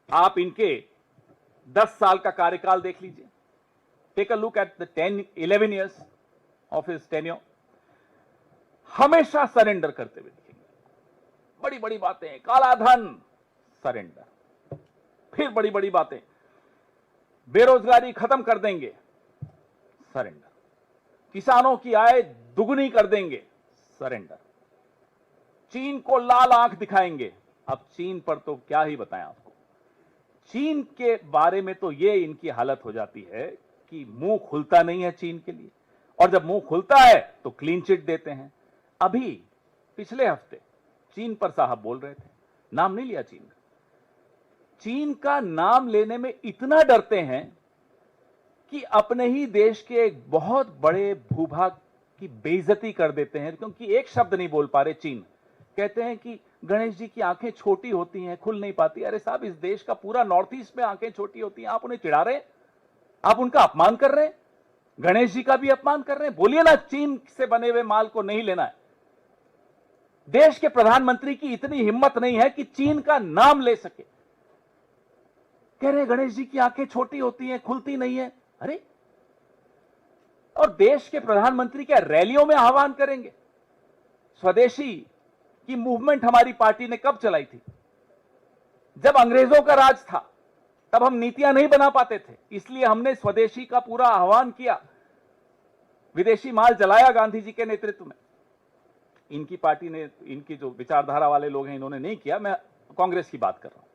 आप इनके 10 साल का कार्यकाल देख लीजिए। Take a look at the 11 years of his tenure. हमेशा सरेंडर करते हुए दिखेंगे। बड़ी बड़ी बातें, काला धन, सरेंडर। फिर बड़ी बड़ी बातें, बेरोजगारी खत्म कर देंगे, सरेंडर। किसानों की आय दुगनी कर देंगे, सरेंडर। चीन को लाल आंख दिखाएंगे। अब चीन पर तो क्या ही बताएं आपको। चीन के बारे में तो ये इनकी हालत हो जाती है कि मुंह खुलता नहीं है चीन के लिए, और जब मुंह खुलता है तो क्लीन चिट देते हैं। अभी पिछले हफ्ते चीन पर साहब बोल रहे थे, नाम नहीं लिया चीन का। चीन का नाम लेने में इतना डरते हैं कि अपने ही देश के एक बहुत बड़े भूभाग की बेइज्जती कर देते हैं, क्योंकि एक शब्द नहीं बोल पा रहे चीन। कहते हैं कि गणेश जी की आंखें छोटी होती हैं, खुल नहीं पाती। अरे साहब, इस देश का पूरा नॉर्थ ईस्ट में आंखें छोटी होती हैं, आप उन्हें चिढ़ा रहे हैं, आप उनका अपमान कर रहे हैं, गणेश जी का भी अपमान कर रहे हैं। बोलिए ना, चीन से बने हुए माल को नहीं लेना है। देश के प्रधानमंत्री की इतनी हिम्मत नहीं है कि चीन का नाम ले सके। कह रहे गणेश जी की आंखें छोटी होती हैं, खुलती नहीं है। अरे, और देश के प्रधानमंत्री क्या रैलियों में आह्वान करेंगे? स्वदेशी की मूवमेंट हमारी पार्टी ने कब चलाई थी? जब अंग्रेजों का राज था, तब हम नीतियां नहीं बना पाते थे, इसलिए हमने स्वदेशी का पूरा आह्वान किया, विदेशी माल जलाया गांधी जी के नेतृत्व में। इनकी पार्टी ने, इनकी जो विचारधारा वाले लोग हैं, इन्होंने नहीं किया। मैं कांग्रेस की बात कर रहा हूं।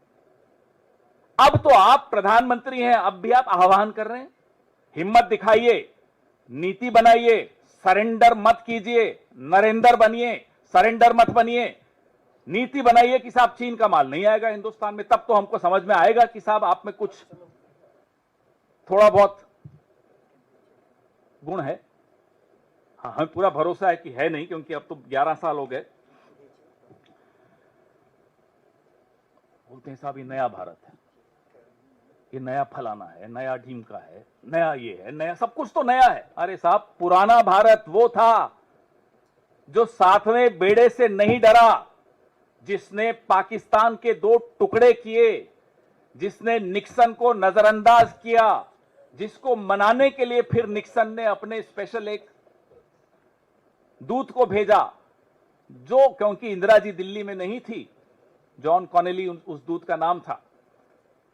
अब तो आप प्रधानमंत्री हैं, अब भी आप आह्वान कर रहे हैं। हिम्मत दिखाइए, नीति बनाइए, सरेंडर मत कीजिए। नरेंद्र बनिए, सरेंडर मत बनिए। नीति बनाइए कि साहब चीन का माल नहीं आएगा हिंदुस्तान में, तब तो हमको समझ में आएगा कि साहब आप में कुछ थोड़ा बहुत गुण है। हाँ, हमें पूरा भरोसा है कि है नहीं, क्योंकि अब तो 11 साल हो गए। बोलते हैं साहब ये नया भारत है, ये नया फलाना है, नया ढीमका है, नया ये है, नया सब कुछ तो नया है। अरे साहब, पुराना भारत वो था जो 7वें बेड़े से नहीं डरा, जिसने पाकिस्तान के 2 टुकड़े किए, जिसने निक्सन को नजरअंदाज किया, जिसको मनाने के लिए फिर निक्सन ने अपने स्पेशल एक दूत को भेजा, जो, क्योंकि इंदिरा जी दिल्ली में नहीं थी, जॉन कॉनेली उस दूत का नाम था,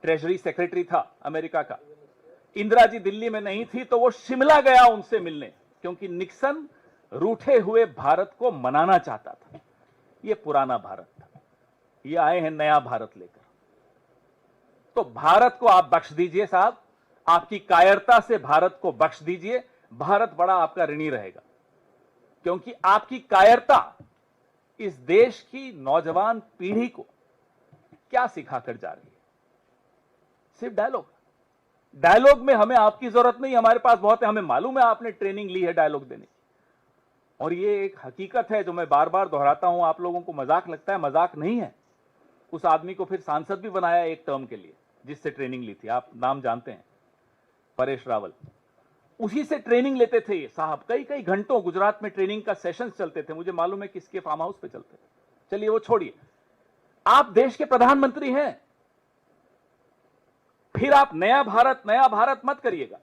ट्रेजरी सेक्रेटरी था अमेरिका का। इंदिरा जी दिल्ली में नहीं थी तो वो शिमला गया उनसे मिलने, क्योंकि निक्सन रूठे हुए भारत को मनाना चाहता था। ये पुराना भारत था, ये आए हैं नया भारत लेकर। तो भारत को आप बख्श दीजिए साहब, आपकी कायरता से भारत को बख्श दीजिए। भारत बड़ा आपका ऋणी रहेगा, क्योंकि आपकी कायरता इस देश की नौजवान पीढ़ी को क्या सिखाकर जा रही है? सिर्फ डायलॉग में हमें आपकी जरूरत नहीं, हमारे पास बहुत है। हमें मालूम है आपने ट्रेनिंग ली है डायलॉग देने की, और ये एक हकीकत है जो मैं बार बार दोहराता हूं। आप लोगों को मजाक लगता है, मजाक नहीं है। उस आदमी को फिर सांसद भी बनाया एक टर्म के लिए, जिससे ट्रेनिंग ली थी। आप नाम जानते हैं, परेश रावल। उसी से ट्रेनिंग लेते थे ये साहब, कई कई घंटों गुजरात में ट्रेनिंग का सेशंस चलते थे। मुझे मालूम है किसके फार्म हाउस पे चलते थे। चलिए वो छोड़िए, आप देश के प्रधानमंत्री हैं, फिर आप नया भारत मत करिएगा।